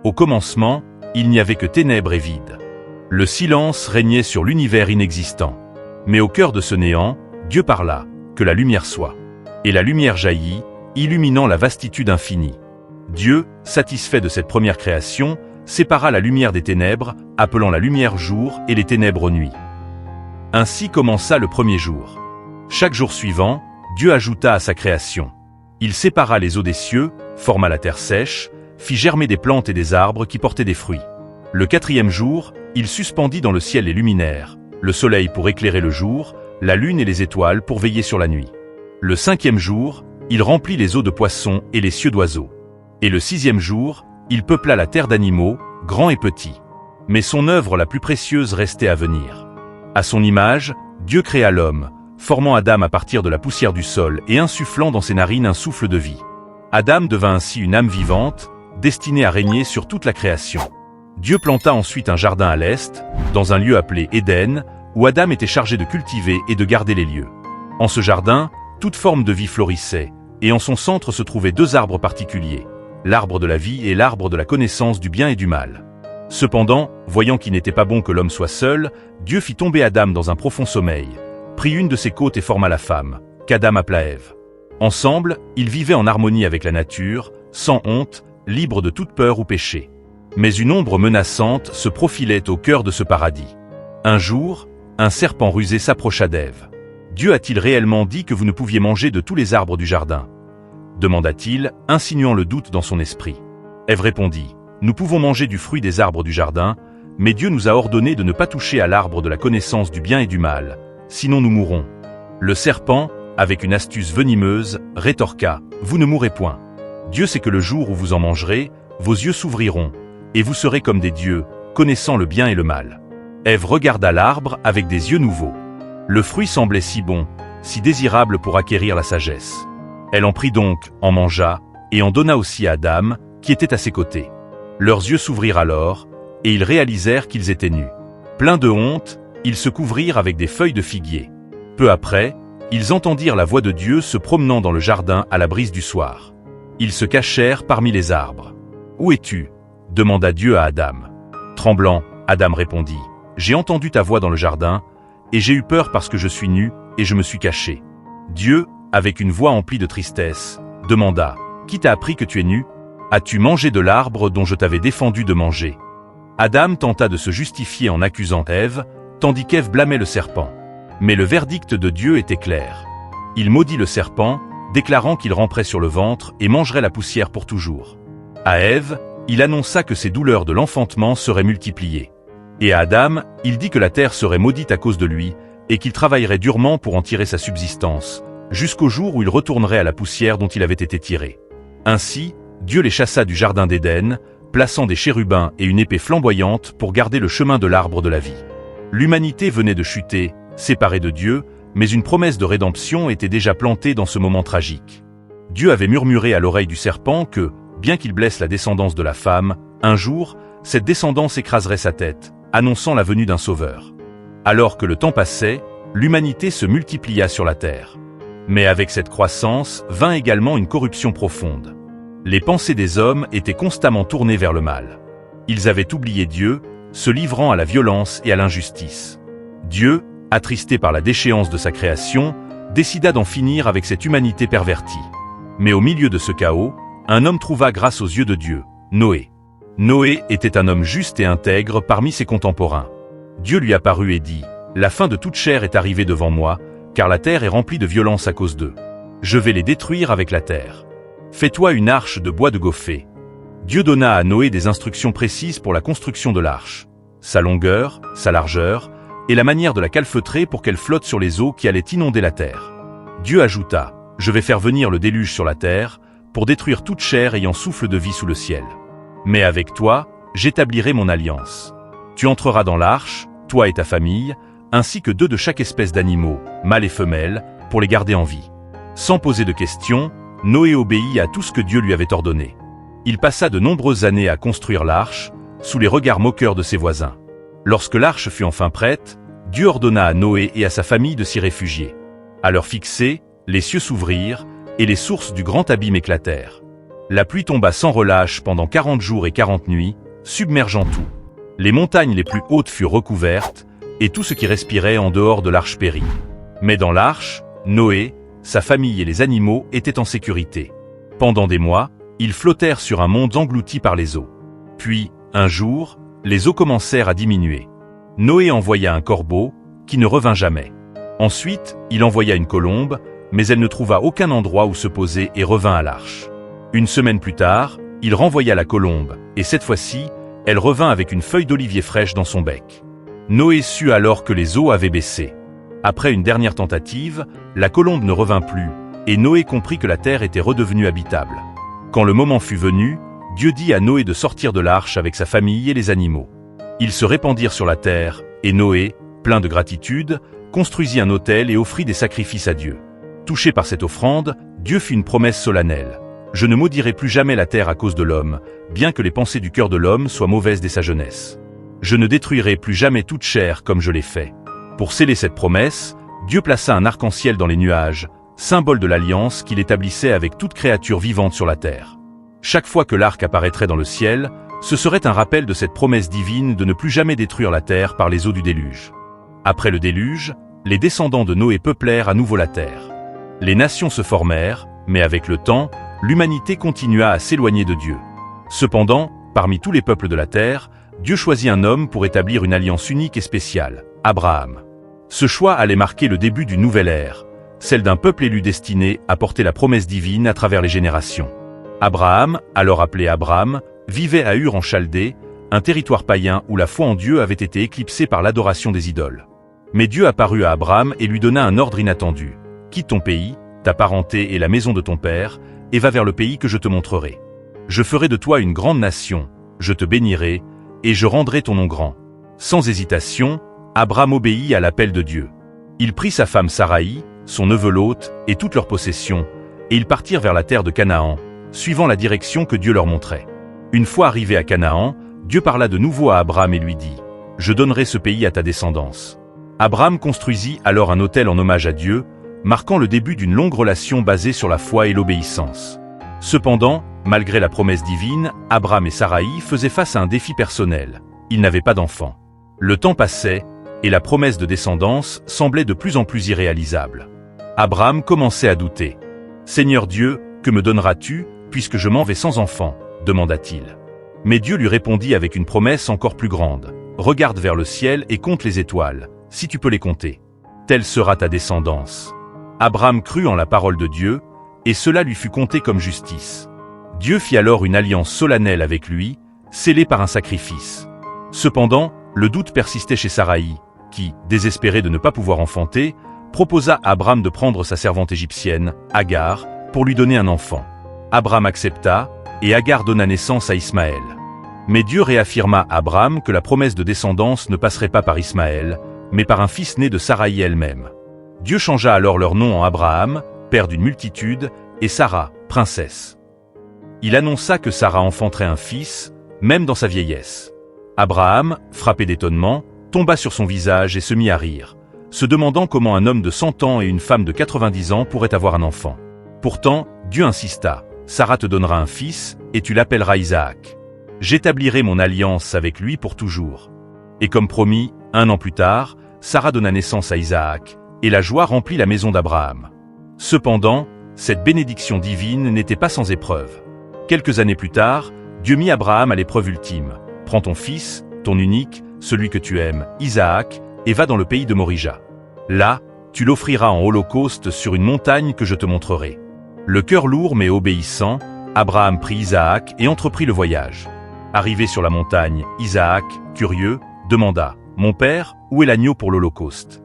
Au commencement, il n'y avait que ténèbres et vide. Le silence régnait sur l'univers inexistant. Mais au cœur de ce néant, Dieu parla, que la lumière soit. Et la lumière jaillit, illuminant la vastitude infinie. Dieu, satisfait de cette première création, sépara la lumière des ténèbres, appelant la lumière jour et les ténèbres nuit. Ainsi commença le premier jour. Chaque jour suivant, Dieu ajouta à sa création. Il sépara les eaux des cieux, forma la terre sèche, fit germer des plantes et des arbres qui portaient des fruits. Le quatrième jour, il suspendit dans le ciel les luminaires, le soleil pour éclairer le jour, la lune et les étoiles pour veiller sur la nuit. Le cinquième jour, il remplit les eaux de poissons et les cieux d'oiseaux. Et le sixième jour, il peupla la terre d'animaux, grands et petits. Mais son œuvre la plus précieuse restait à venir. À son image, Dieu créa l'homme, formant Adam à partir de la poussière du sol et insufflant dans ses narines un souffle de vie. Adam devint ainsi une âme vivante, destinée à régner sur toute la création. Dieu planta ensuite un jardin à l'est, dans un lieu appelé Éden, où Adam était chargé de cultiver et de garder les lieux. En ce jardin, toute forme de vie florissait, et en son centre se trouvaient deux arbres particuliers, l'arbre de la vie et l'arbre de la connaissance du bien et du mal. Cependant, voyant qu'il n'était pas bon que l'homme soit seul, Dieu fit tomber Adam dans un profond sommeil, prit une de ses côtes et forma la femme, qu'Adam appela Ève. Ensemble, ils vivaient en harmonie avec la nature, sans honte, libres de toute peur ou péché. Mais une ombre menaçante se profilait au cœur de ce paradis. Un jour, un serpent rusé s'approcha d'Ève. « Dieu a-t-il réellement dit que vous ne pouviez manger de tous les arbres du jardin ?» demanda-t-il, insinuant le doute dans son esprit. Ève répondit, « Nous pouvons manger du fruit des arbres du jardin, mais Dieu nous a ordonné de ne pas toucher à l'arbre de la connaissance du bien et du mal, sinon nous mourrons. » Le serpent, avec une astuce venimeuse, rétorqua, « Vous ne mourrez point. Dieu sait que le jour où vous en mangerez, vos yeux s'ouvriront, et vous serez comme des dieux, connaissant le bien et le mal. » Ève regarda l'arbre avec des yeux nouveaux. Le fruit semblait si bon, si désirable pour acquérir la sagesse. Elle en prit donc, en mangea, et en donna aussi à Adam, qui était à ses côtés. Leurs yeux s'ouvrirent alors, et ils réalisèrent qu'ils étaient nus. Pleins de honte, ils se couvrirent avec des feuilles de figuier. Peu après, ils entendirent la voix de Dieu se promenant dans le jardin à la brise du soir. Ils se cachèrent parmi les arbres. « Où es-tu » demanda Dieu à Adam. Tremblant, Adam répondit, « J'ai entendu ta voix dans le jardin, et j'ai eu peur parce que je suis nu, et je me suis caché. » Dieu, avec une voix emplie de tristesse, demanda, « Qui t'a appris que tu es nu ? As-tu mangé de l'arbre dont je t'avais défendu de manger ?» Adam tenta de se justifier en accusant Ève, tandis qu'Ève blâmait le serpent. Mais le verdict de Dieu était clair. Il maudit le serpent, déclarant qu'il ramperait sur le ventre et mangerait la poussière pour toujours. À Ève, il annonça que ses douleurs de l'enfantement seraient multipliées. Et à Adam, il dit que la terre serait maudite à cause de lui, et qu'il travaillerait durement pour en tirer sa subsistance, jusqu'au jour où il retournerait à la poussière dont il avait été tiré. Ainsi, Dieu les chassa du jardin d'Éden, plaçant des chérubins et une épée flamboyante pour garder le chemin de l'arbre de la vie. L'humanité venait de chuter, séparée de Dieu, mais une promesse de rédemption était déjà plantée dans ce moment tragique. Dieu avait murmuré à l'oreille du serpent que, bien qu'il blesse la descendance de la femme, un jour, cette descendance écraserait sa tête, annonçant la venue d'un sauveur. Alors que le temps passait, l'humanité se multiplia sur la terre. Mais avec cette croissance vint également une corruption profonde. Les pensées des hommes étaient constamment tournées vers le mal. Ils avaient oublié Dieu, se livrant à la violence et à l'injustice. Dieu, attristé par la déchéance de sa création, décida d'en finir avec cette humanité pervertie. Mais au milieu de ce chaos, un homme trouva grâce aux yeux de Dieu, Noé. Noé était un homme juste et intègre parmi ses contemporains. Dieu lui apparut et dit, « La fin de toute chair est arrivée devant moi, car la terre est remplie de violence à cause d'eux. Je vais les détruire avec la terre. Fais-toi une arche de bois de goffé. » Dieu donna à Noé des instructions précises pour la construction de l'arche, sa longueur, sa largeur, et la manière de la calfeutrer pour qu'elle flotte sur les eaux qui allaient inonder la terre. Dieu ajouta, « Je vais faire venir le déluge sur la terre, pour détruire toute chair ayant souffle de vie sous le ciel. Mais avec toi, j'établirai mon alliance. Tu entreras dans l'arche, toi et ta famille, ainsi que 2 de chaque espèce d'animaux, mâles et femelles, pour les garder en vie. » Sans poser de questions, Noé obéit à tout ce que Dieu lui avait ordonné. Il passa de nombreuses années à construire l'arche, sous les regards moqueurs de ses voisins. Lorsque l'arche fut enfin prête, Dieu ordonna à Noé et à sa famille de s'y réfugier. À l'heure fixée, les cieux s'ouvrirent, et les sources du grand abîme éclatèrent. La pluie tomba sans relâche pendant 40 jours et 40 nuits, submergeant tout. Les montagnes les plus hautes furent recouvertes, et tout ce qui respirait en dehors de l'arche périt. Mais dans l'arche, Noé, sa famille et les animaux étaient en sécurité. Pendant des mois, ils flottèrent sur un monde englouti par les eaux. Puis, un jour, les eaux commencèrent à diminuer. Noé envoya un corbeau, qui ne revint jamais. Ensuite, il envoya une colombe, mais elle ne trouva aucun endroit où se poser et revint à l'arche. Une semaine plus tard, il renvoya la colombe, et cette fois-ci, elle revint avec une feuille d'olivier fraîche dans son bec. Noé sut alors que les eaux avaient baissé. Après une dernière tentative, la colombe ne revint plus, et Noé comprit que la terre était redevenue habitable. Quand le moment fut venu, Dieu dit à Noé de sortir de l'arche avec sa famille et les animaux. Ils se répandirent sur la terre, et Noé, plein de gratitude, construisit un autel et offrit des sacrifices à Dieu. Touché par cette offrande, Dieu fit une promesse solennelle. « Je ne maudirai plus jamais la terre à cause de l'homme, bien que les pensées du cœur de l'homme soient mauvaises dès sa jeunesse. Je ne détruirai plus jamais toute chair comme je l'ai fait. » Pour sceller cette promesse, Dieu plaça un arc-en-ciel dans les nuages, symbole de l'alliance qu'il établissait avec toute créature vivante sur la terre. Chaque fois que l'arc apparaîtrait dans le ciel, ce serait un rappel de cette promesse divine de ne plus jamais détruire la terre par les eaux du déluge. Après le déluge, les descendants de Noé peuplèrent à nouveau la terre. Les nations se formèrent, mais avec le temps, l'humanité continua à s'éloigner de Dieu. Cependant, parmi tous les peuples de la terre, Dieu choisit un homme pour établir une alliance unique et spéciale, Abraham. Ce choix allait marquer le début d'une nouvelle ère, celle d'un peuple élu destiné à porter la promesse divine à travers les générations. Abraham, alors appelé Abram, vivait à Ur en Chaldée, un territoire païen où la foi en Dieu avait été éclipsée par l'adoration des idoles. Mais Dieu apparut à Abram et lui donna un ordre inattendu. « Quitte ton pays, ta parenté et la maison de ton père, et va vers le pays que je te montrerai. Je ferai de toi une grande nation, je te bénirai, et je rendrai ton nom grand. » Sans hésitation, Abram obéit à l'appel de Dieu. Il prit sa femme Saraï, son neveu Lot, et toutes leurs possessions, et ils partirent vers la terre de Canaan, suivant la direction que Dieu leur montrait. Une fois arrivés à Canaan, Dieu parla de nouveau à Abram et lui dit « Je donnerai ce pays à ta descendance. » Abram construisit alors un autel en hommage à Dieu, marquant le début d'une longue relation basée sur la foi et l'obéissance. Cependant, malgré la promesse divine, Abram et Saraï faisaient face à un défi personnel. Ils n'avaient pas d'enfants. Le temps passait, et la promesse de descendance semblait de plus en plus irréalisable. Abram commençait à douter. « Seigneur Dieu, que me donneras-tu, puisque je m'en vais sans enfant ?» demanda-t-il. Mais Dieu lui répondit avec une promesse encore plus grande. « Regarde vers le ciel et compte les étoiles, si tu peux les compter. Telle sera ta descendance. » Abram crut en la parole de Dieu, et cela lui fut compté comme justice. Dieu fit alors une alliance solennelle avec lui, scellée par un sacrifice. Cependant, le doute persistait chez Saraï, qui, désespérée de ne pas pouvoir enfanter, proposa à Abram de prendre sa servante égyptienne, Agar, pour lui donner un enfant. Abram accepta, et Agar donna naissance à Ismaël. Mais Dieu réaffirma à Abram que la promesse de descendance ne passerait pas par Ismaël, mais par un fils né de Saraï elle-même. Dieu changea alors leur nom en Abraham, père d'une multitude, et Sarah, princesse. Il annonça que Sarah enfanterait un fils, même dans sa vieillesse. Abraham, frappé d'étonnement, tomba sur son visage et se mit à rire, se demandant comment un homme de 100 ans et une femme de 90 ans pourraient avoir un enfant. Pourtant, Dieu insista, « Sarah te donnera un fils, et tu l'appelleras Isaac. J'établirai mon alliance avec lui pour toujours. » Et comme promis, 1 an plus tard, Sarah donna naissance à Isaac, et la joie remplit la maison d'Abraham. Cependant, cette bénédiction divine n'était pas sans épreuve. Quelques années plus tard, Dieu mit Abraham à l'épreuve ultime. « Prends ton fils, ton unique, celui que tu aimes, Isaac, et va dans le pays de Morija. Là, tu l'offriras en holocauste sur une montagne que je te montrerai. » Le cœur lourd mais obéissant, Abraham prit Isaac et entreprit le voyage. Arrivé sur la montagne, Isaac, curieux, demanda « Mon père, où est l'agneau pour l'holocauste ?»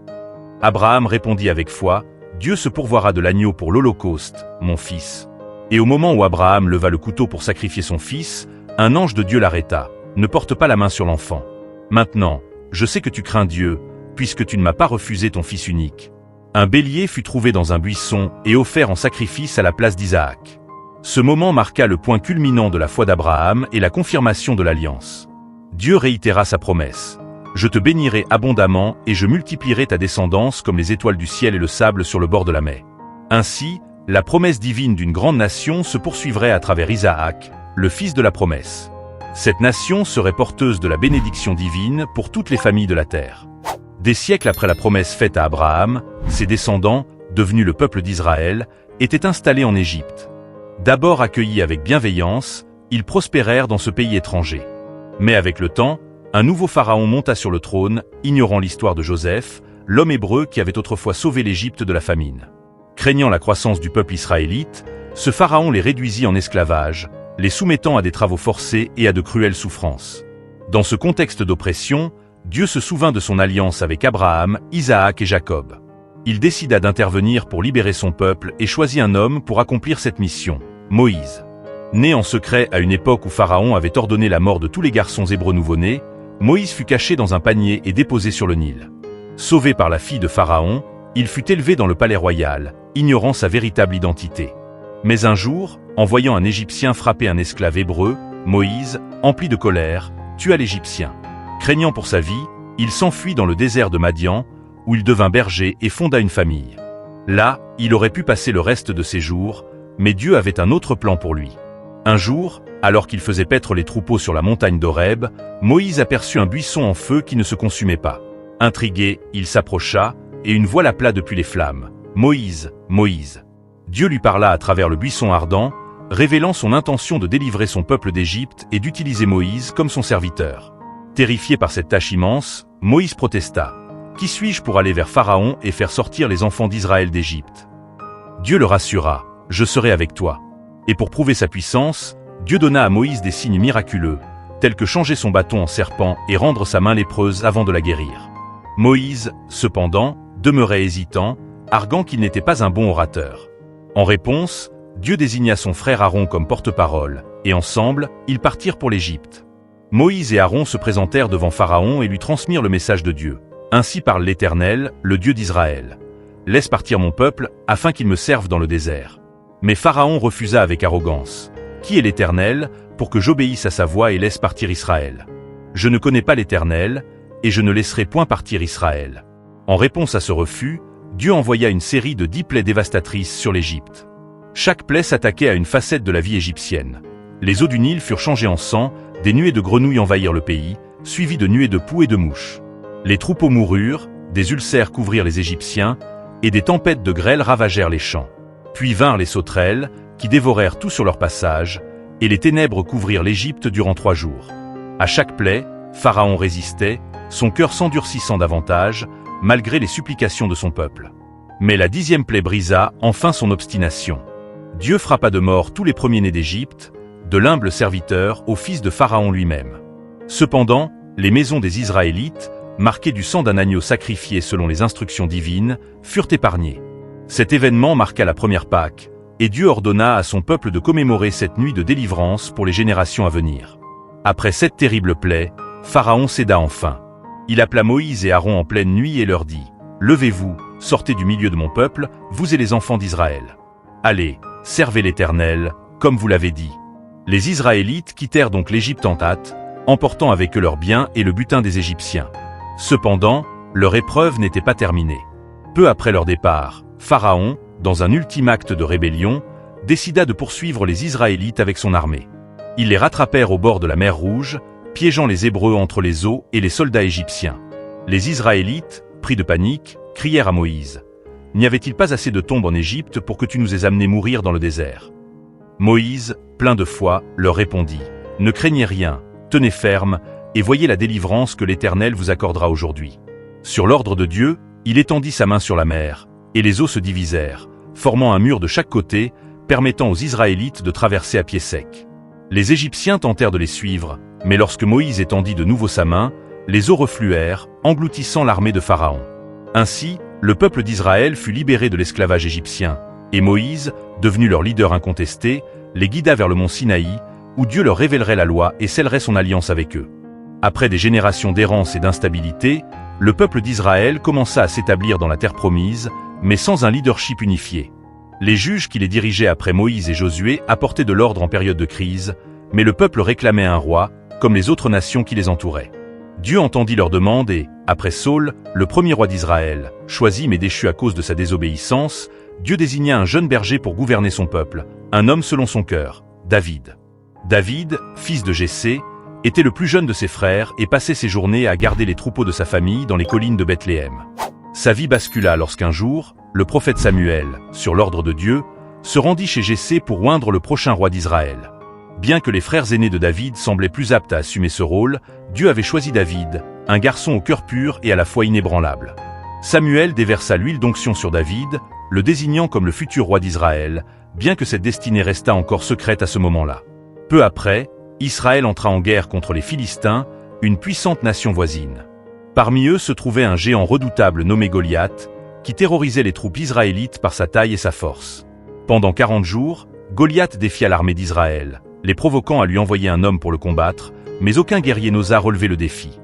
Abraham répondit avec foi « Dieu se pourvoira de l'agneau pour l'holocauste, mon fils. » Et au moment où Abraham leva le couteau pour sacrifier son fils, un ange de Dieu l'arrêta. « Ne porte pas la main sur l'enfant. Maintenant, je sais que tu crains Dieu, puisque tu ne m'as pas refusé ton fils unique. » Un bélier fut trouvé dans un buisson et offert en sacrifice à la place d'Isaac. Ce moment marqua le point culminant de la foi d'Abraham et la confirmation de l'alliance. Dieu réitéra sa promesse. « Je te bénirai abondamment et je multiplierai ta descendance comme les étoiles du ciel et le sable sur le bord de la mer. » Ainsi, La promesse divine d'une grande nation se poursuivrait à travers Isaac, le fils de la promesse. Cette nation serait porteuse de la bénédiction divine pour toutes les familles de la terre. Des siècles après la promesse faite à Abraham, ses descendants, devenus le peuple d'Israël, étaient installés en Égypte. D'abord accueillis avec bienveillance, ils prospérèrent dans ce pays étranger. Mais avec le temps, un nouveau pharaon monta sur le trône, ignorant l'histoire de Joseph, l'homme hébreu qui avait autrefois sauvé l'Égypte de la famine. Craignant la croissance du peuple israélite, ce pharaon les réduisit en esclavage, les soumettant à des travaux forcés et à de cruelles souffrances. Dans ce contexte d'oppression, Dieu se souvint de son alliance avec Abraham, Isaac et Jacob. Il décida d'intervenir pour libérer son peuple et choisit un homme pour accomplir cette mission, Moïse. Né en secret à une époque où Pharaon avait ordonné la mort de tous les garçons hébreux nouveau-nés, Moïse fut caché dans un panier et déposé sur le Nil. Sauvé par la fille de Pharaon, il fut élevé dans le palais royal, ignorant sa véritable identité. Mais un jour, en voyant un Égyptien frapper un esclave hébreu, Moïse, empli de colère, tua l'Égyptien. Craignant pour sa vie, il s'enfuit dans le désert de Madian, où il devint berger et fonda une famille. Là, il aurait pu passer le reste de ses jours, mais Dieu avait un autre plan pour lui. Un jour, alors qu'il faisait paître les troupeaux sur la montagne d'Horeb, Moïse aperçut un buisson en feu qui ne se consumait pas. Intrigué, il s'approcha, et une voix l'appela depuis les flammes. « Moïse, Moïse !» Dieu lui parla à travers le buisson ardent, révélant son intention de délivrer son peuple d'Égypte et d'utiliser Moïse comme son serviteur. Terrifié par cette tâche immense, Moïse protesta. « Qui suis-je pour aller vers Pharaon et faire sortir les enfants d'Israël d'Égypte ?» Dieu le rassura. « Je serai avec toi. » Et pour prouver sa puissance, Dieu donna à Moïse des signes miraculeux, tels que changer son bâton en serpent et rendre sa main lépreuse avant de la guérir. Moïse, cependant, demeurait hésitant, arguant qu'il n'était pas un bon orateur. En réponse, Dieu désigna son frère Aaron comme porte-parole, et ensemble, ils partirent pour l'Égypte. Moïse et Aaron se présentèrent devant Pharaon et lui transmirent le message de Dieu. « Ainsi parle l'Éternel, le Dieu d'Israël. Laisse partir mon peuple, afin qu'il me serve dans le désert. » Mais Pharaon refusa avec arrogance. « Qui est l'Éternel, pour que j'obéisse à sa voix et laisse partir Israël? Je ne connais pas l'Éternel, et je ne laisserai point partir Israël. » En réponse à ce refus, Dieu envoya une série de 10 plaies dévastatrices sur l'Égypte. Chaque plaie s'attaquait à une facette de la vie égyptienne. Les eaux du Nil furent changées en sang, des nuées de grenouilles envahirent le pays, suivies de nuées de poux et de mouches. Les troupeaux moururent, des ulcères couvrirent les Égyptiens, et des tempêtes de grêle ravagèrent les champs. Puis vinrent les sauterelles, qui dévorèrent tout sur leur passage, et les ténèbres couvrirent l'Égypte durant 3 jours. À chaque plaie, Pharaon résistait, son cœur s'endurcissant davantage, malgré les supplications de son peuple. Mais la 10e plaie brisa enfin son obstination. Dieu frappa de mort tous les premiers-nés d'Égypte, de l'humble serviteur au fils de Pharaon lui-même. Cependant, les maisons des Israélites, marquées du sang d'un agneau sacrifié selon les instructions divines, furent épargnées. Cet événement marqua la première Pâque, et Dieu ordonna à son peuple de commémorer cette nuit de délivrance pour les générations à venir. Après cette terrible plaie, Pharaon céda enfin. Il appela Moïse et Aaron en pleine nuit et leur dit « Levez-vous, sortez du milieu de mon peuple, vous et les enfants d'Israël. Allez, servez l'Éternel, comme vous l'avez dit. » Les Israélites quittèrent donc l'Égypte en hâte, emportant avec eux leurs biens et le butin des Égyptiens. Cependant, leur épreuve n'était pas terminée. Peu après leur départ, Pharaon, dans un ultime acte de rébellion, décida de poursuivre les Israélites avec son armée. Ils les rattrapèrent au bord de la mer Rouge, piégeant les Hébreux entre les eaux et les soldats égyptiens. Les Israélites, pris de panique, crièrent à Moïse. « N'y avait-il pas assez de tombes en Égypte pour que tu nous aies amenés mourir dans le désert ?» Moïse, plein de foi, leur répondit. « Ne craignez rien, tenez ferme, et voyez la délivrance que l'Éternel vous accordera aujourd'hui. » Sur l'ordre de Dieu, il étendit sa main sur la mer, et les eaux se divisèrent, formant un mur de chaque côté, permettant aux Israélites de traverser à pied sec. Les Égyptiens tentèrent de les suivre, mais lorsque Moïse étendit de nouveau sa main, les eaux refluèrent, engloutissant l'armée de Pharaon. Ainsi, le peuple d'Israël fut libéré de l'esclavage égyptien, et Moïse, devenu leur leader incontesté, les guida vers le mont Sinaï, où Dieu leur révélerait la loi et scellerait son alliance avec eux. Après des générations d'errance et d'instabilité, le peuple d'Israël commença à s'établir dans la terre promise, mais sans un leadership unifié. Les juges qui les dirigeaient après Moïse et Josué apportaient de l'ordre en période de crise, mais le peuple réclamait un roi, comme les autres nations qui les entouraient. Dieu entendit leur demande et, après Saül, le premier roi d'Israël, choisi mais déchu à cause de sa désobéissance, Dieu désigna un jeune berger pour gouverner son peuple, un homme selon son cœur, David. David, fils de Jessé, était le plus jeune de ses frères et passait ses journées à garder les troupeaux de sa famille dans les collines de Bethléem. Sa vie bascula lorsqu'un jour, le prophète Samuel, sur l'ordre de Dieu, se rendit chez Jessé pour oindre le prochain roi d'Israël. Bien que les frères aînés de David semblaient plus aptes à assumer ce rôle, Dieu avait choisi David, un garçon au cœur pur et à la fois inébranlable. Samuel déversa l'huile d'onction sur David, le désignant comme le futur roi d'Israël, bien que cette destinée restât encore secrète à ce moment-là. Peu après, Israël entra en guerre contre les Philistins, une puissante nation voisine. Parmi eux se trouvait un géant redoutable nommé Goliath, qui terrorisait les troupes israélites par sa taille et sa force. Pendant 40 jours, Goliath défia l'armée d'Israël, les provoquant à lui envoyer un homme pour le combattre, mais aucun guerrier n'osa relever le défi.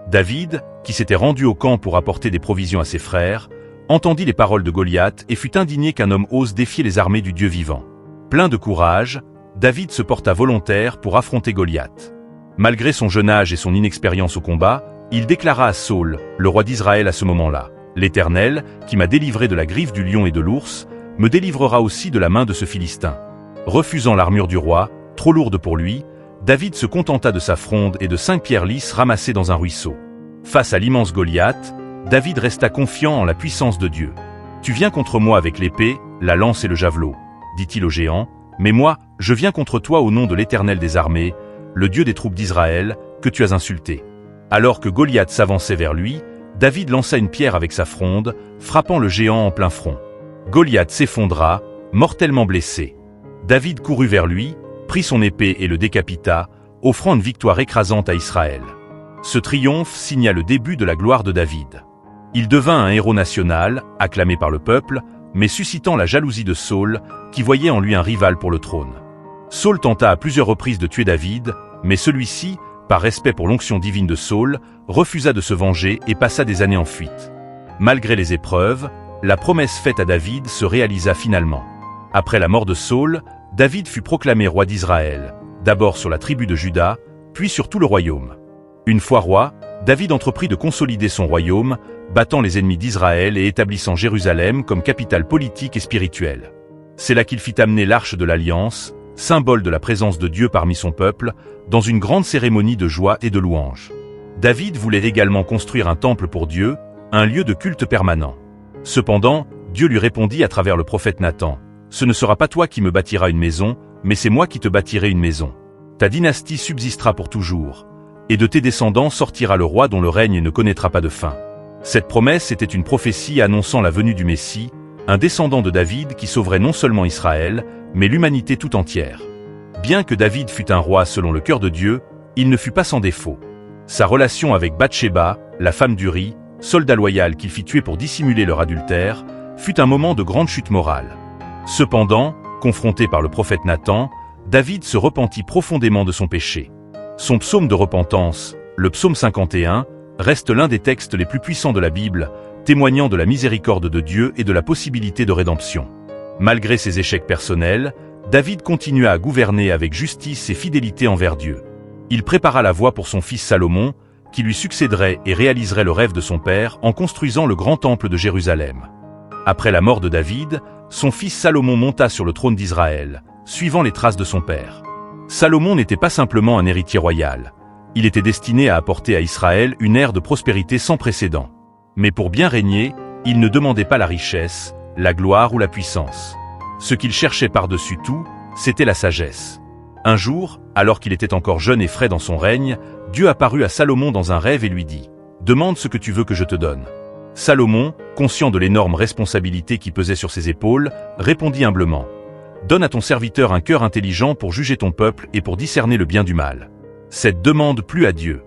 David, qui s'était rendu au camp pour apporter des provisions à ses frères, entendit les paroles de Goliath et fut indigné qu'un homme ose défier les armées du Dieu vivant. Plein de courage, David se porta volontaire pour affronter Goliath. Malgré son jeune âge et son inexpérience au combat, il déclara à Saül, le roi d'Israël à ce moment-là, « L'Éternel, qui m'a délivré de la griffe du lion et de l'ours, me délivrera aussi de la main de ce Philistin. » Refusant l'armure du roi, trop lourde pour lui, David se contenta de sa fronde et de 5 pierres lisses ramassées dans un ruisseau. Face à l'immense Goliath, David resta confiant en la puissance de Dieu. « Tu viens contre moi avec l'épée, la lance et le javelot, » dit-il au géant, « mais moi, je viens contre toi au nom de l'Éternel des armées, le Dieu des troupes d'Israël, que tu as insulté. » Alors que Goliath s'avançait vers lui, David lança une pierre avec sa fronde, frappant le géant en plein front. Goliath s'effondra, mortellement blessé. David courut vers lui, prit son épée et le décapita, offrant une victoire écrasante à Israël. Ce triomphe signa le début de la gloire de David. Il devint un héros national, acclamé par le peuple, mais suscitant la jalousie de Saül, qui voyait en lui un rival pour le trône. Saül tenta à plusieurs reprises de tuer David, mais celui-ci, par respect pour l'onction divine de Saül, refusa de se venger et passa des années en fuite. Malgré les épreuves, la promesse faite à David se réalisa finalement. Après la mort de Saül, David fut proclamé roi d'Israël, d'abord sur la tribu de Juda, puis sur tout le royaume. Une fois roi, David entreprit de consolider son royaume, battant les ennemis d'Israël et établissant Jérusalem comme capitale politique et spirituelle. C'est là qu'il fit amener l'arche de l'Alliance, symbole de la présence de Dieu parmi son peuple, dans une grande cérémonie de joie et de louange. David voulait également construire un temple pour Dieu, un lieu de culte permanent. Cependant, Dieu lui répondit à travers le prophète Nathan, « Ce ne sera pas toi qui me bâtiras une maison, mais c'est moi qui te bâtirai une maison. Ta dynastie subsistera pour toujours, et de tes descendants sortira le roi dont le règne ne connaîtra pas de fin. » Cette promesse était une prophétie annonçant la venue du Messie, un descendant de David qui sauverait non seulement Israël, mais l'humanité tout entière. Bien que David fût un roi selon le cœur de Dieu, il ne fut pas sans défaut. Sa relation avec Bathsheba, la femme d'Uri, soldat loyal qu'il fit tuer pour dissimuler leur adultère, fut un moment de grande chute morale. Cependant, confronté par le prophète Nathan, David se repentit profondément de son péché. Son psaume de repentance, le psaume 51, reste l'un des textes les plus puissants de la Bible, témoignant de la miséricorde de Dieu et de la possibilité de rédemption. Malgré ses échecs personnels, David continua à gouverner avec justice et fidélité envers Dieu. Il prépara la voie pour son fils Salomon, qui lui succéderait et réaliserait le rêve de son père en construisant le grand temple de Jérusalem. Après la mort de David, son fils Salomon monta sur le trône d'Israël, suivant les traces de son père. Salomon n'était pas simplement un héritier royal. Il était destiné à apporter à Israël une ère de prospérité sans précédent. Mais pour bien régner, il ne demandait pas la richesse, la gloire ou la puissance. Ce qu'il cherchait par-dessus tout, c'était la sagesse. Un jour, alors qu'il était encore jeune et frais dans son règne, Dieu apparut à Salomon dans un rêve et lui dit « Demande ce que tu veux que je te donne. » Salomon, conscient de l'énorme responsabilité qui pesait sur ses épaules, répondit humblement « Donne à ton serviteur un cœur intelligent pour juger ton peuple et pour discerner le bien du mal. » Cette demande plut à Dieu.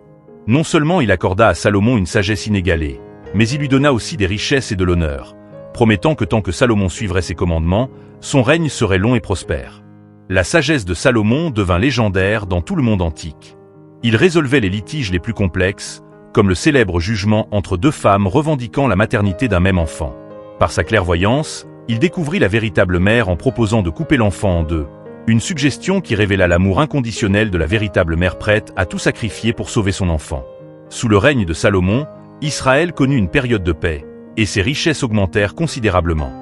Non seulement il accorda à Salomon une sagesse inégalée, mais il lui donna aussi des richesses et de l'honneur, promettant que tant que Salomon suivrait ses commandements, son règne serait long et prospère. La sagesse de Salomon devint légendaire dans tout le monde antique. Il résolvait les litiges les plus complexes, comme le célèbre jugement entre deux femmes revendiquant la maternité d'un même enfant. Par sa clairvoyance, il découvrit la véritable mère en proposant de couper l'enfant en deux, une suggestion qui révéla l'amour inconditionnel de la véritable mère prête à tout sacrifier pour sauver son enfant. Sous le règne de Salomon, Israël connut une période de paix, et ses richesses augmentèrent considérablement.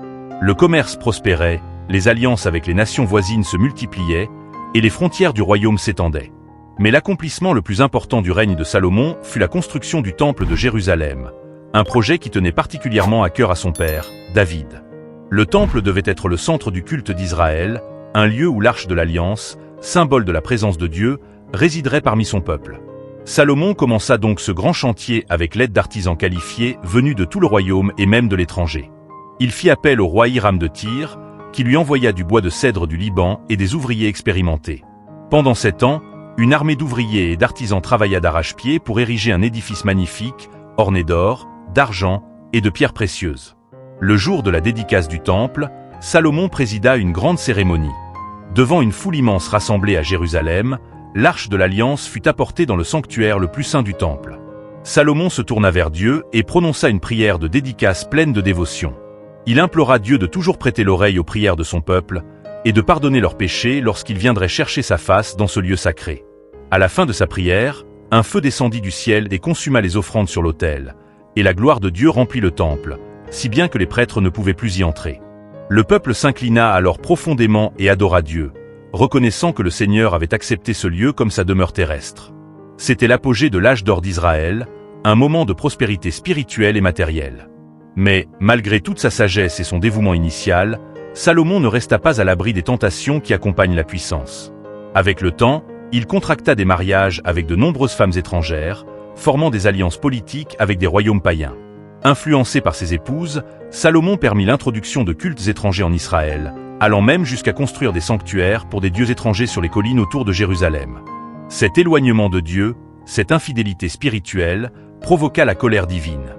Le commerce prospérait, les alliances avec les nations voisines se multipliaient, et les frontières du royaume s'étendaient. Mais l'accomplissement le plus important du règne de Salomon fut la construction du temple de Jérusalem, un projet qui tenait particulièrement à cœur à son père, David. Le temple devait être le centre du culte d'Israël, un lieu où l'arche de l'Alliance, symbole de la présence de Dieu, résiderait parmi son peuple. Salomon commença donc ce grand chantier avec l'aide d'artisans qualifiés venus de tout le royaume et même de l'étranger. Il fit appel au roi Hiram de Tyr, qui lui envoya du bois de cèdre du Liban et des ouvriers expérimentés. Pendant 7 ans, une armée d'ouvriers et d'artisans travailla d'arrache-pied pour ériger un édifice magnifique, orné d'or, d'argent et de pierres précieuses. Le jour de la dédicace du temple, Salomon présida une grande cérémonie. Devant une foule immense rassemblée à Jérusalem, l'arche de l'Alliance fut apportée dans le sanctuaire le plus saint du temple. Salomon se tourna vers Dieu et prononça une prière de dédicace pleine de dévotion. Il implora Dieu de toujours prêter l'oreille aux prières de son peuple et de pardonner leurs péchés lorsqu'il viendrait chercher sa face dans ce lieu sacré. À la fin de sa prière, un feu descendit du ciel et consuma les offrandes sur l'autel, et la gloire de Dieu remplit le temple, si bien que les prêtres ne pouvaient plus y entrer. Le peuple s'inclina alors profondément et adora Dieu, reconnaissant que le Seigneur avait accepté ce lieu comme sa demeure terrestre. C'était l'apogée de l'âge d'or d'Israël, un moment de prospérité spirituelle et matérielle. Mais, malgré toute sa sagesse et son dévouement initial, Salomon ne resta pas à l'abri des tentations qui accompagnent la puissance. Avec le temps, il contracta des mariages avec de nombreuses femmes étrangères, formant des alliances politiques avec des royaumes païens. Influencé par ses épouses, Salomon permit l'introduction de cultes étrangers en Israël, allant même jusqu'à construire des sanctuaires pour des dieux étrangers sur les collines autour de Jérusalem. Cet éloignement de Dieu, cette infidélité spirituelle, provoqua la colère divine.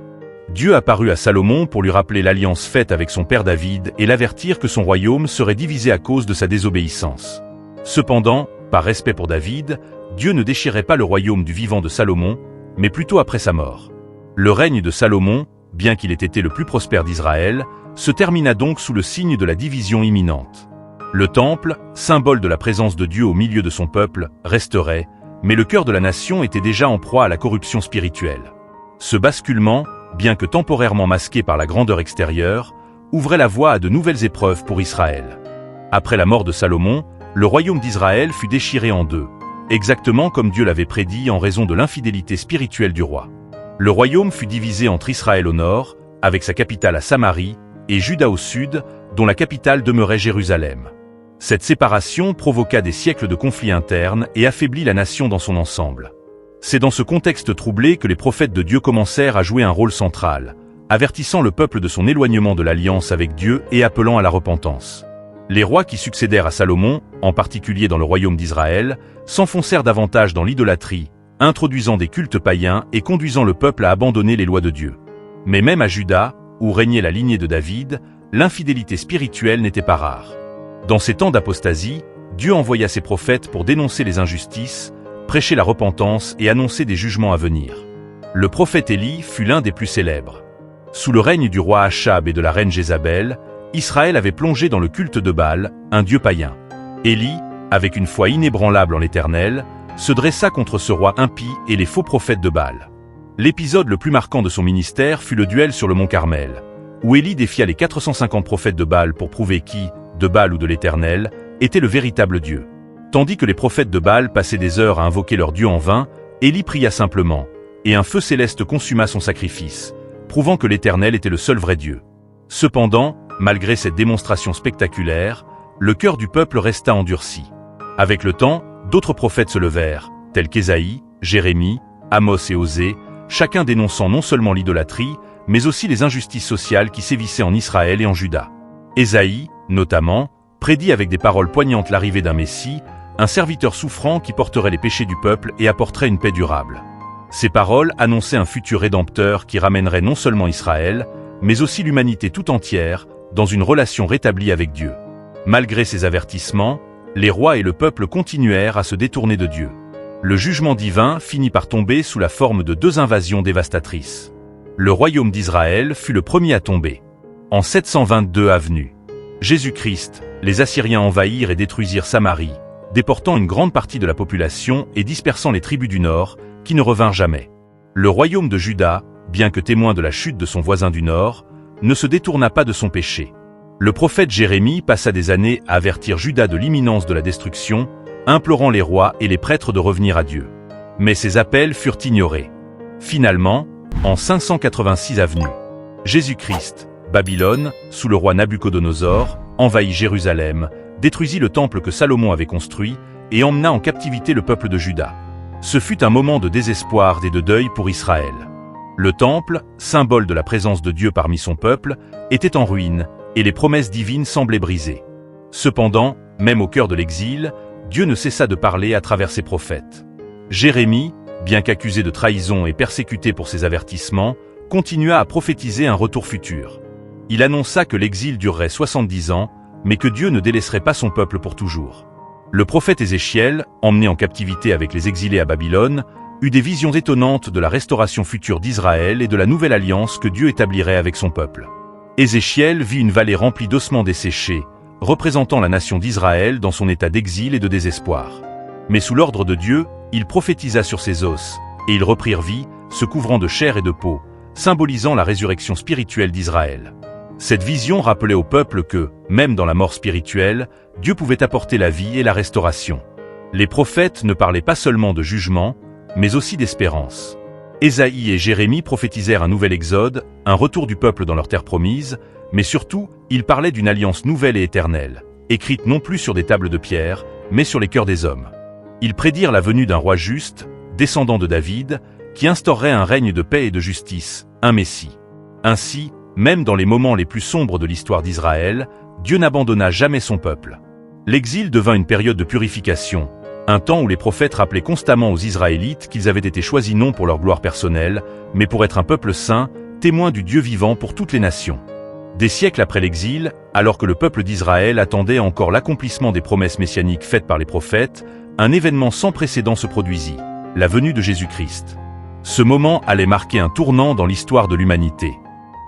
Dieu apparut à Salomon pour lui rappeler l'alliance faite avec son père David et l'avertir que son royaume serait divisé à cause de sa désobéissance. Cependant, par respect pour David, Dieu ne déchirait pas le royaume du vivant de Salomon, mais plutôt après sa mort. Le règne de Salomon, bien qu'il ait été le plus prospère d'Israël, se termina donc sous le signe de la division imminente. Le temple, symbole de la présence de Dieu au milieu de son peuple, resterait, mais le cœur de la nation était déjà en proie à la corruption spirituelle. Ce basculement, bien que temporairement masqué par la grandeur extérieure, ouvrait la voie à de nouvelles épreuves pour Israël. Après la mort de Salomon, le royaume d'Israël fut déchiré en deux, exactement comme Dieu l'avait prédit en raison de l'infidélité spirituelle du roi. Le royaume fut divisé entre Israël au nord, avec sa capitale à Samarie, et Juda au sud, dont la capitale demeurait Jérusalem. Cette séparation provoqua des siècles de conflits internes et affaiblit la nation dans son ensemble. C'est dans ce contexte troublé que les prophètes de Dieu commencèrent à jouer un rôle central, avertissant le peuple de son éloignement de l'alliance avec Dieu et appelant à la repentance. Les rois qui succédèrent à Salomon, en particulier dans le royaume d'Israël, s'enfoncèrent davantage dans l'idolâtrie, introduisant des cultes païens et conduisant le peuple à abandonner les lois de Dieu. Mais même à Juda, où régnait la lignée de David, l'infidélité spirituelle n'était pas rare. Dans ces temps d'apostasie, Dieu envoya ses prophètes pour dénoncer les injustices, prêcher la repentance et annoncer des jugements à venir. Le prophète Élie fut l'un des plus célèbres. Sous le règne du roi Achab et de la reine Jézabel, Israël avait plongé dans le culte de Baal, un dieu païen. Élie, avec une foi inébranlable en l'Éternel, se dressa contre ce roi impie et les faux prophètes de Baal. L'épisode le plus marquant de son ministère fut le duel sur le mont Carmel, où Élie défia les 450 prophètes de Baal pour prouver qui, de Baal ou de l'Éternel, était le véritable Dieu. Tandis que les prophètes de Baal passaient des heures à invoquer leur Dieu en vain, Élie pria simplement, et un feu céleste consuma son sacrifice, prouvant que l'Éternel était le seul vrai Dieu. Cependant, malgré cette démonstration spectaculaire, le cœur du peuple resta endurci. Avec le temps, d'autres prophètes se levèrent, tels qu'Ésaïe, Jérémie, Amos et Osée, chacun dénonçant non seulement l'idolâtrie, mais aussi les injustices sociales qui sévissaient en Israël et en Juda. Ésaïe, notamment, prédit avec des paroles poignantes l'arrivée d'un Messie, un serviteur souffrant qui porterait les péchés du peuple et apporterait une paix durable. Ces paroles annonçaient un futur rédempteur qui ramènerait non seulement Israël, mais aussi l'humanité tout entière, dans une relation rétablie avec Dieu. Malgré ces avertissements, les rois et le peuple continuèrent à se détourner de Dieu. Le jugement divin finit par tomber sous la forme de 2 invasions dévastatrices. Le royaume d'Israël fut le premier à tomber. En 722 avenue Jésus-Christ, les Assyriens envahirent et détruisirent Samarie, déportant une grande partie de la population et dispersant les tribus du nord, qui ne revinrent jamais. Le royaume de Juda, bien que témoin de la chute de son voisin du nord, ne se détourna pas de son péché. Le prophète Jérémie passa des années à avertir Juda de l'imminence de la destruction, implorant les rois et les prêtres de revenir à Dieu. Mais ces appels furent ignorés. Finalement, en 586 avenue, Jésus-Christ, Babylone, sous le roi Nabuchodonosor, envahit Jérusalem, détruisit le temple que Salomon avait construit et emmena en captivité le peuple de Juda. Ce fut un moment de désespoir et de deuil pour Israël. Le temple, symbole de la présence de Dieu parmi son peuple, était en ruine et les promesses divines semblaient brisées. Cependant, même au cœur de l'exil, Dieu ne cessa de parler à travers ses prophètes. Jérémie, bien qu'accusé de trahison et persécuté pour ses avertissements, continua à prophétiser un retour futur. Il annonça que l'exil durerait 70 ans, mais que Dieu ne délaisserait pas son peuple pour toujours. Le prophète Ézéchiel, emmené en captivité avec les exilés à Babylone, eut des visions étonnantes de la restauration future d'Israël et de la nouvelle alliance que Dieu établirait avec son peuple. Ézéchiel vit une vallée remplie d'ossements desséchés, représentant la nation d'Israël dans son état d'exil et de désespoir. Mais sous l'ordre de Dieu, il prophétisa sur ces os, et ils reprirent vie, se couvrant de chair et de peau, symbolisant la résurrection spirituelle d'Israël. Cette vision rappelait au peuple que, même dans la mort spirituelle, Dieu pouvait apporter la vie et la restauration. Les prophètes ne parlaient pas seulement de jugement, mais aussi d'espérance. Ésaïe et Jérémie prophétisèrent un nouvel exode, un retour du peuple dans leur terre promise, mais surtout, ils parlaient d'une alliance nouvelle et éternelle, écrite non plus sur des tables de pierre, mais sur les cœurs des hommes. Ils prédirent la venue d'un roi juste, descendant de David, qui instaurerait un règne de paix et de justice, un Messie. Ainsi, même dans les moments les plus sombres de l'histoire d'Israël, Dieu n'abandonna jamais son peuple. L'exil devint une période de purification, un temps où les prophètes rappelaient constamment aux Israélites qu'ils avaient été choisis non pour leur gloire personnelle, mais pour être un peuple saint, témoin du Dieu vivant pour toutes les nations. Des siècles après l'exil, alors que le peuple d'Israël attendait encore l'accomplissement des promesses messianiques faites par les prophètes, un événement sans précédent se produisit, la venue de Jésus-Christ. Ce moment allait marquer un tournant dans l'histoire de l'humanité.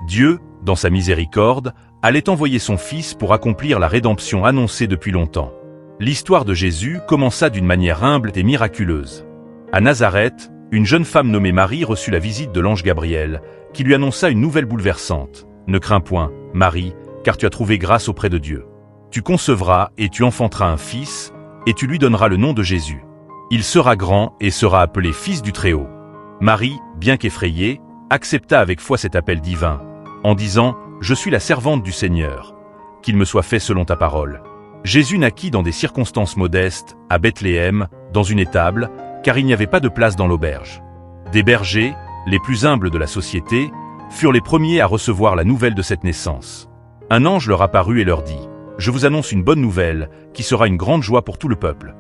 Dieu, dans sa miséricorde, allait envoyer son Fils pour accomplir la rédemption annoncée depuis longtemps. L'histoire de Jésus commença d'une manière humble et miraculeuse. À Nazareth, une jeune femme nommée Marie reçut la visite de l'ange Gabriel, qui lui annonça une nouvelle bouleversante. « Ne crains point, Marie, car tu as trouvé grâce auprès de Dieu. Tu concevras et tu enfanteras un fils, et tu lui donneras le nom de Jésus. Il sera grand et sera appelé Fils du Très-Haut. » Marie, bien qu'effrayée, accepta avec foi cet appel divin, en disant « Je suis la servante du Seigneur, qu'il me soit fait selon ta parole. » Jésus naquit dans des circonstances modestes, à Bethléem, dans une étable, car il n'y avait pas de place dans l'auberge. Des bergers, les plus humbles de la société, furent les premiers à recevoir la nouvelle de cette naissance. Un ange leur apparut et leur dit « Je vous annonce une bonne nouvelle, qui sera une grande joie pour tout le peuple.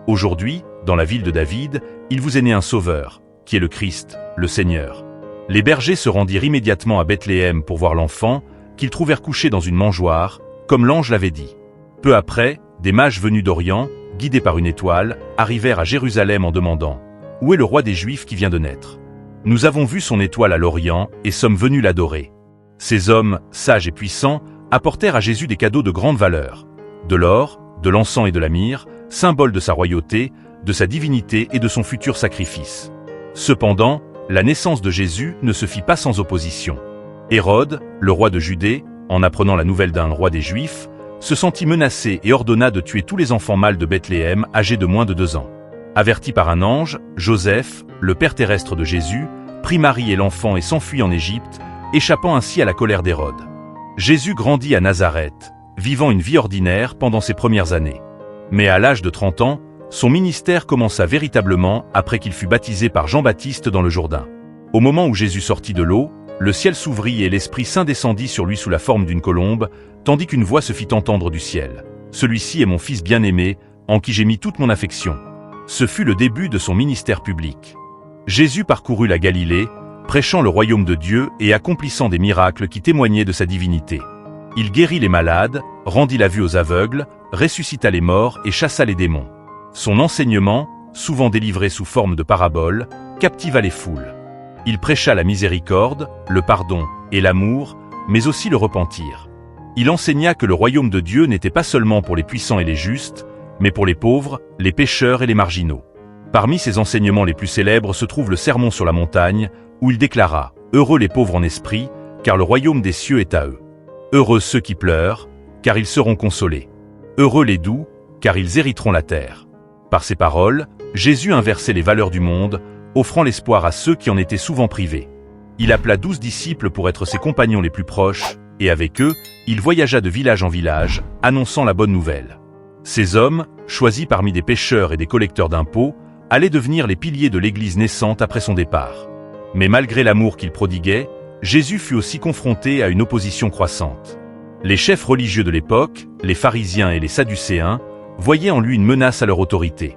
Aujourd'hui, dans la ville de David, il vous est né un sauveur, qui est le Christ, le Seigneur. » Les bergers se rendirent immédiatement à Bethléem pour voir l'enfant, qu'ils trouvèrent couché dans une mangeoire, comme l'ange l'avait dit. Peu après, des mages venus d'Orient, guidés par une étoile, arrivèrent à Jérusalem en demandant « Où est le roi des Juifs qui vient de naître ? Nous avons vu son étoile à l'Orient et sommes venus l'adorer. » Ces hommes, sages et puissants, apportèrent à Jésus des cadeaux de grande valeur, de l'or, de l'encens et de la myrrhe, symbole de sa royauté, de sa divinité et de son futur sacrifice. Cependant, la naissance de Jésus ne se fit pas sans opposition. Hérode, le roi de Judée, en apprenant la nouvelle d'un roi des Juifs, se sentit menacé et ordonna de tuer tous les enfants mâles de Bethléem âgés de moins de 2 ans. Averti par un ange, Joseph, le père terrestre de Jésus, prit Marie et l'enfant et s'enfuit en Égypte, échappant ainsi à la colère d'Hérode. Jésus grandit à Nazareth, vivant une vie ordinaire pendant ses premières années. Mais à l'âge de 30 ans, son ministère commença véritablement après qu'il fut baptisé par Jean-Baptiste dans le Jourdain. Au moment où Jésus sortit de l'eau, le ciel s'ouvrit et l'Esprit Saint descendit sur lui sous la forme d'une colombe, tandis qu'une voix se fit entendre du ciel. « Celui-ci est mon Fils bien-aimé, en qui j'ai mis toute mon affection. » Ce fut le début de son ministère public. Jésus parcourut la Galilée, prêchant le royaume de Dieu et accomplissant des miracles qui témoignaient de sa divinité. Il guérit les malades, rendit la vue aux aveugles, ressuscita les morts et chassa les démons. Son enseignement, souvent délivré sous forme de paraboles, captiva les foules. Il prêcha la miséricorde, le pardon et l'amour, mais aussi le repentir. Il enseigna que le royaume de Dieu n'était pas seulement pour les puissants et les justes, mais pour les pauvres, les pécheurs et les marginaux. Parmi ses enseignements les plus célèbres se trouve le Sermon sur la montagne, où il déclara « Heureux les pauvres en esprit, car le royaume des cieux est à eux. Heureux ceux qui pleurent, car ils seront consolés. Heureux les doux, car ils hériteront la terre. Par ces paroles, Jésus inversait les valeurs du monde, offrant l'espoir à ceux qui en étaient souvent privés. Il appela 12 disciples pour être ses compagnons les plus proches, et avec eux, il voyagea de village en village, annonçant la bonne nouvelle. Ces hommes, choisis parmi des pêcheurs et des collecteurs d'impôts, allaient devenir les piliers de l'Église naissante après son départ. Mais malgré l'amour qu'il prodiguait, Jésus fut aussi confronté à une opposition croissante. Les chefs religieux de l'époque, les pharisiens et les sadducéens, voyaient en lui une menace à leur autorité.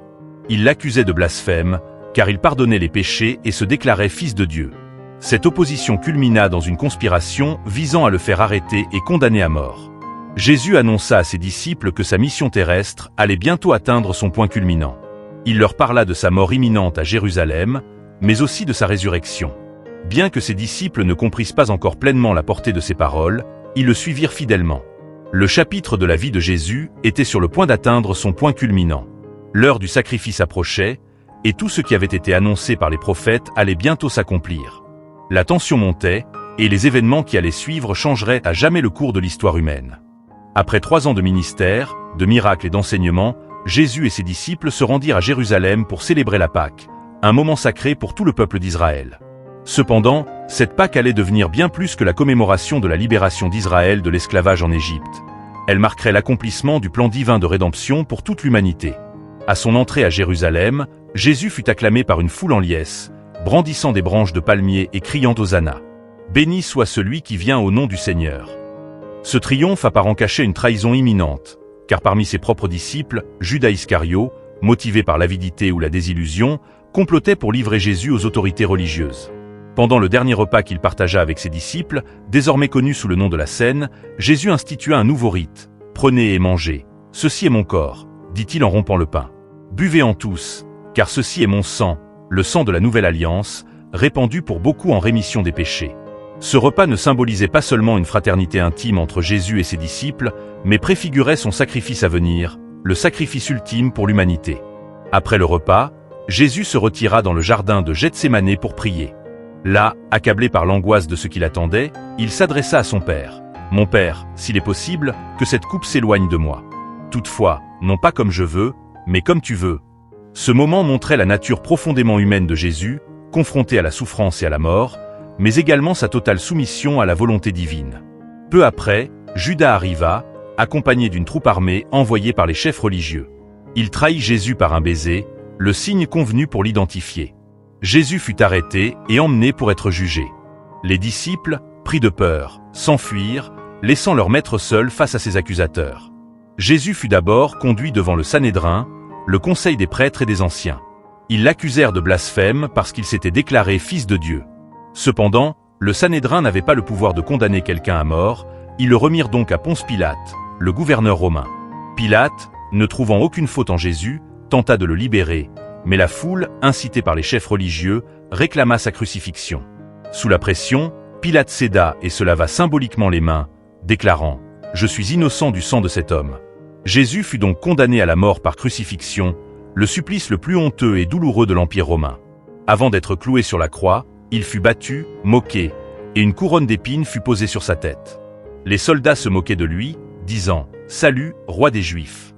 Ils l'accusaient de blasphème, car il pardonnait les péchés et se déclarait fils de Dieu. Cette opposition culmina dans une conspiration visant à le faire arrêter et condamner à mort. Jésus annonça à ses disciples que sa mission terrestre allait bientôt atteindre son point culminant. Il leur parla de sa mort imminente à Jérusalem, mais aussi de sa résurrection. Bien que ses disciples ne comprissent pas encore pleinement la portée de ses paroles, ils le suivirent fidèlement. Le chapitre de la vie de Jésus était sur le point d'atteindre son point culminant. L'heure du sacrifice approchait, et tout ce qui avait été annoncé par les prophètes allait bientôt s'accomplir. La tension montait, et les événements qui allaient suivre changeraient à jamais le cours de l'histoire humaine. Après 3 ans de ministère, de miracles et d'enseignements, Jésus et ses disciples se rendirent à Jérusalem pour célébrer la Pâque, un moment sacré pour tout le peuple d'Israël. Cependant, cette Pâque allait devenir bien plus que la commémoration de la libération d'Israël de l'esclavage en Égypte. Elle marquerait l'accomplissement du plan divin de rédemption pour toute l'humanité. À son entrée à Jérusalem, Jésus fut acclamé par une foule en liesse, brandissant des branches de palmier et criant Hosanna. Béni soit celui qui vient au nom du Seigneur. Ce triomphe apparent cachait une trahison imminente, car parmi ses propres disciples, Judas Iscario, motivé par l'avidité ou la désillusion, complotait pour livrer Jésus aux autorités religieuses. Pendant le dernier repas qu'il partagea avec ses disciples, désormais connu sous le nom de la Cène, Jésus institua un nouveau rite. « Prenez et mangez. Ceci est mon corps, dit-il en rompant le pain. Buvez-en tous, car ceci est mon sang, le sang de la nouvelle alliance, répandu pour beaucoup en rémission des péchés. » Ce repas ne symbolisait pas seulement une fraternité intime entre Jésus et ses disciples, mais préfigurait son sacrifice à venir, le sacrifice ultime pour l'humanité. Après le repas, Jésus se retira dans le jardin de Gethsémanée pour prier. Là, accablé par l'angoisse de ce qui l'attendait, il s'adressa à son Père. « Mon Père, s'il est possible, que cette coupe s'éloigne de moi. Toutefois, non pas comme je veux, mais comme tu veux. » Ce moment montrait la nature profondément humaine de Jésus, confronté à la souffrance et à la mort, mais également sa totale soumission à la volonté divine. Peu après, Judas arriva, accompagné d'une troupe armée envoyée par les chefs religieux. Il trahit Jésus par un baiser, le signe convenu pour l'identifier. Jésus fut arrêté et emmené pour être jugé. Les disciples, pris de peur, s'enfuirent, laissant leur maître seul face à ses accusateurs. Jésus fut d'abord conduit devant le Sanhédrin, le conseil des prêtres et des anciens. Ils l'accusèrent de blasphème parce qu'il s'était déclaré fils de Dieu. Cependant, le Sanhédrin n'avait pas le pouvoir de condamner quelqu'un à mort, ils le remirent donc à Ponce Pilate, le gouverneur romain. Pilate, ne trouvant aucune faute en Jésus, tenta de le libérer, mais la foule, incitée par les chefs religieux, réclama sa crucifixion. Sous la pression, Pilate céda et se lava symboliquement les mains, déclarant « Je suis innocent du sang de cet homme ». Jésus fut donc condamné à la mort par crucifixion, le supplice le plus honteux et douloureux de l'Empire romain. Avant d'être cloué sur la croix, il fut battu, moqué, et une couronne d'épines fut posée sur sa tête. Les soldats se moquaient de lui, disant « Salut, roi des Juifs ».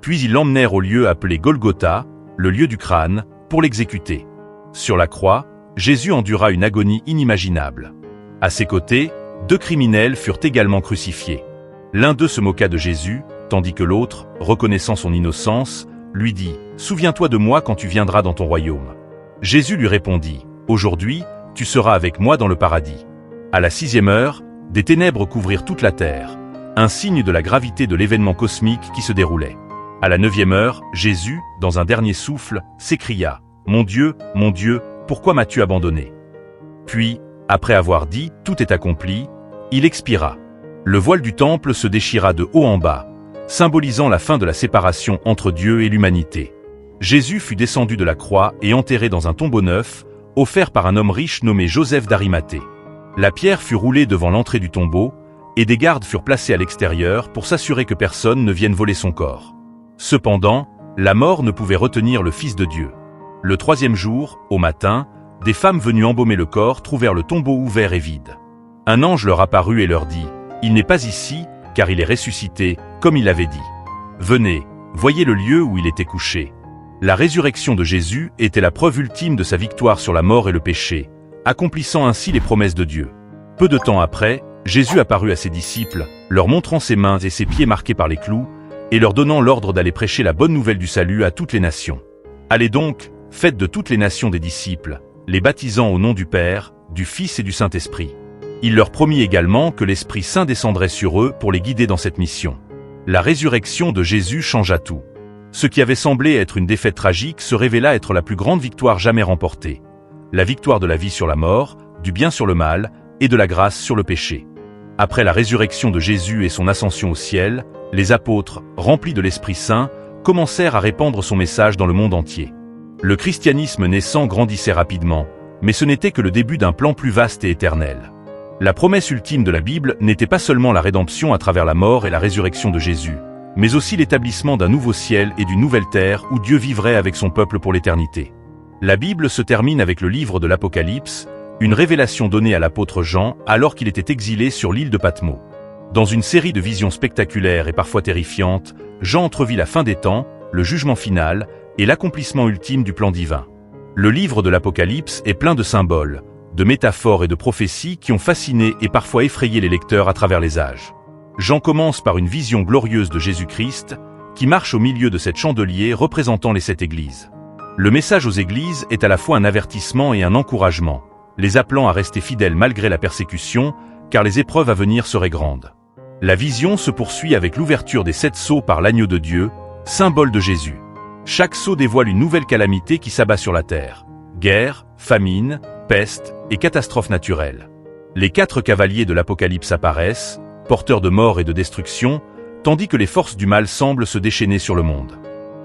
Puis ils l'emmenèrent au lieu appelé Golgotha, le lieu du crâne, pour l'exécuter. Sur la croix, Jésus endura une agonie inimaginable. À ses côtés, 2 criminels furent également crucifiés. L'un d'eux se moqua de Jésus, tandis que l'autre, reconnaissant son innocence, lui dit « Souviens-toi de moi quand tu viendras dans ton royaume. » Jésus lui répondit « Aujourd'hui, tu seras avec moi dans le paradis. » À la 6e heure, des ténèbres couvrirent toute la terre, un signe de la gravité de l'événement cosmique qui se déroulait. À la 9e heure, Jésus, dans un dernier souffle, s'écria « Mon Dieu, pourquoi m'as-tu abandonné ?» Puis, après avoir dit « Tout est accompli », il expira. Le voile du temple se déchira de haut en bas, symbolisant la fin de la séparation entre Dieu et l'humanité. Jésus fut descendu de la croix et enterré dans un tombeau neuf, offert par un homme riche nommé Joseph d'Arimathée. La pierre fut roulée devant l'entrée du tombeau, et des gardes furent placés à l'extérieur pour s'assurer que personne ne vienne voler son corps. Cependant, la mort ne pouvait retenir le Fils de Dieu. Le 3e jour, au matin, des femmes venues embaumer le corps trouvèrent le tombeau ouvert et vide. Un ange leur apparut et leur dit « Il n'est pas ici, car il est ressuscité, comme il l'avait dit. Venez, voyez le lieu où il était couché. La résurrection de Jésus était la preuve ultime de sa victoire sur la mort et le péché, accomplissant ainsi les promesses de Dieu. Peu de temps après, Jésus apparut à ses disciples, leur montrant ses mains et ses pieds marqués par les clous, et leur donnant l'ordre d'aller prêcher la bonne nouvelle du salut à toutes les nations. Allez donc, faites de toutes les nations des disciples, les baptisant au nom du Père, du Fils et du Saint-Esprit. Il leur promit également que l'Esprit Saint descendrait sur eux pour les guider dans cette mission. La résurrection de Jésus changea tout. Ce qui avait semblé être une défaite tragique se révéla être la plus grande victoire jamais remportée. La victoire de la vie sur la mort, du bien sur le mal, et de la grâce sur le péché. Après la résurrection de Jésus et son ascension au ciel, les apôtres, remplis de l'Esprit Saint, commencèrent à répandre son message dans le monde entier. Le christianisme naissant grandissait rapidement, mais ce n'était que le début d'un plan plus vaste et éternel. La promesse ultime de la Bible n'était pas seulement la rédemption à travers la mort et la résurrection de Jésus, mais aussi l'établissement d'un nouveau ciel et d'une nouvelle terre où Dieu vivrait avec son peuple pour l'éternité. La Bible se termine avec le livre de l'Apocalypse, une révélation donnée à l'apôtre Jean alors qu'il était exilé sur l'île de Patmos. Dans une série de visions spectaculaires et parfois terrifiantes, Jean entrevit la fin des temps, le jugement final et l'accomplissement ultime du plan divin. Le livre de l'Apocalypse est plein de symboles, de métaphores et de prophéties qui ont fasciné et parfois effrayé les lecteurs à travers les âges. Jean commence par une vision glorieuse de Jésus-Christ, qui marche au milieu de cette chandelier représentant les 7 églises. Le message aux églises est à la fois un avertissement et un encouragement, les appelant à rester fidèles malgré la persécution, car les épreuves à venir seraient grandes. La vision se poursuit avec l'ouverture des 7 sceaux par l'agneau de Dieu, symbole de Jésus. Chaque sceau dévoile une nouvelle calamité qui s'abat sur la terre. Guerre, famine, peste et catastrophes naturelles. Les 4 cavaliers de l'Apocalypse apparaissent, porteurs de mort et de destruction, tandis que les forces du mal semblent se déchaîner sur le monde.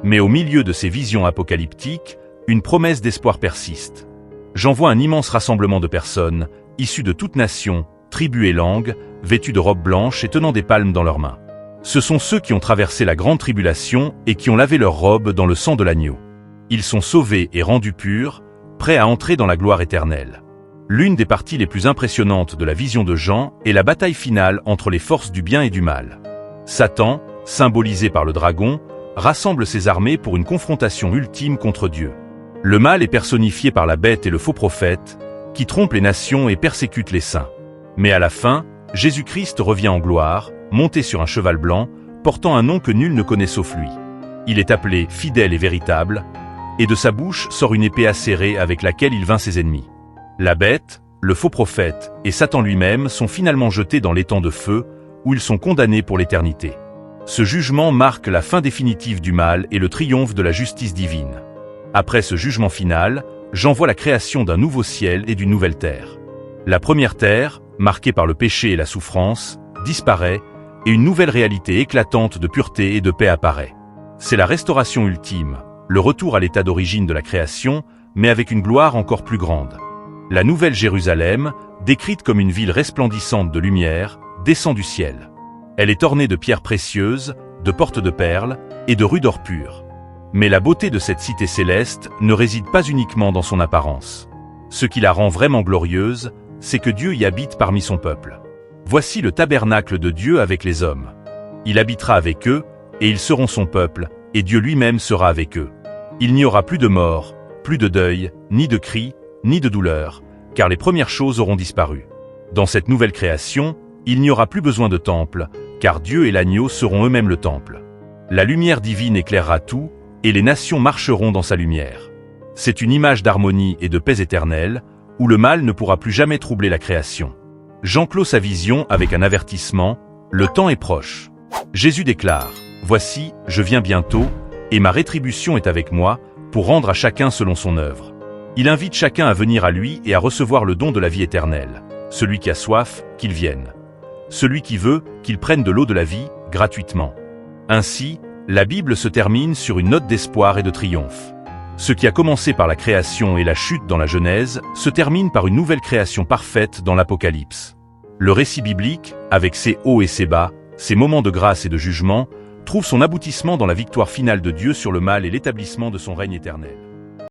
Mais au milieu de ces visions apocalyptiques, une promesse d'espoir persiste. J'en vois un immense rassemblement de personnes, issues de toutes nations, tribus et langues, vêtues de robes blanches et tenant des palmes dans leurs mains. Ce sont ceux qui ont traversé la grande tribulation et qui ont lavé leurs robes dans le sang de l'agneau. Ils sont sauvés et rendus purs, prêts à entrer dans la gloire éternelle. L'une des parties les plus impressionnantes de la vision de Jean est la bataille finale entre les forces du bien et du mal. Satan, symbolisé par le dragon, rassemble ses armées pour une confrontation ultime contre Dieu. Le mal est personnifié par la bête et le faux prophète, qui trompent les nations et persécutent les saints. Mais à la fin, Jésus-Christ revient en gloire, monté sur un cheval blanc, portant un nom que nul ne connaît sauf lui. Il est appelé fidèle et véritable, et de sa bouche sort une épée acérée avec laquelle il vainc ses ennemis. La bête, le faux prophète et Satan lui-même sont finalement jetés dans l'étang de feu, où ils sont condamnés pour l'éternité. Ce jugement marque la fin définitive du mal et le triomphe de la justice divine. Après ce jugement final, Jean voit la création d'un nouveau ciel et d'une nouvelle terre. La première terre, marquée par le péché et la souffrance, disparaît, et une nouvelle réalité éclatante de pureté et de paix apparaît. C'est la restauration ultime, le retour à l'état d'origine de la création, mais avec une gloire encore plus grande. La nouvelle Jérusalem, décrite comme une ville resplendissante de lumière, descend du ciel. Elle est ornée de pierres précieuses, de portes de perles et de rues d'or pur. Mais la beauté de cette cité céleste ne réside pas uniquement dans son apparence. Ce qui la rend vraiment glorieuse, c'est que Dieu y habite parmi son peuple. Voici le tabernacle de Dieu avec les hommes. Il habitera avec eux, et ils seront son peuple, et Dieu lui-même sera avec eux. Il n'y aura plus de mort, plus de deuil, ni de cris, ni de douleur, car les premières choses auront disparu. Dans cette nouvelle création, il n'y aura plus besoin de temple, car Dieu et l'agneau seront eux-mêmes le temple. La lumière divine éclairera tout, et les nations marcheront dans sa lumière. C'est une image d'harmonie et de paix éternelle, où le mal ne pourra plus jamais troubler la création. Jean clôt sa vision avec un avertissement, le temps est proche. Jésus déclare, « Voici, je viens bientôt, et ma rétribution est avec moi, pour rendre à chacun selon son œuvre. » Il invite chacun à venir à lui et à recevoir le don de la vie éternelle. Celui qui a soif, qu'il vienne. Celui qui veut, qu'il prenne de l'eau de la vie, gratuitement. Ainsi, la Bible se termine sur une note d'espoir et de triomphe. Ce qui a commencé par la création et la chute dans la Genèse, se termine par une nouvelle création parfaite dans l'Apocalypse. Le récit biblique, avec ses hauts et ses bas, ses moments de grâce et de jugement, trouve son aboutissement dans la victoire finale de Dieu sur le mal et l'établissement de son règne éternel.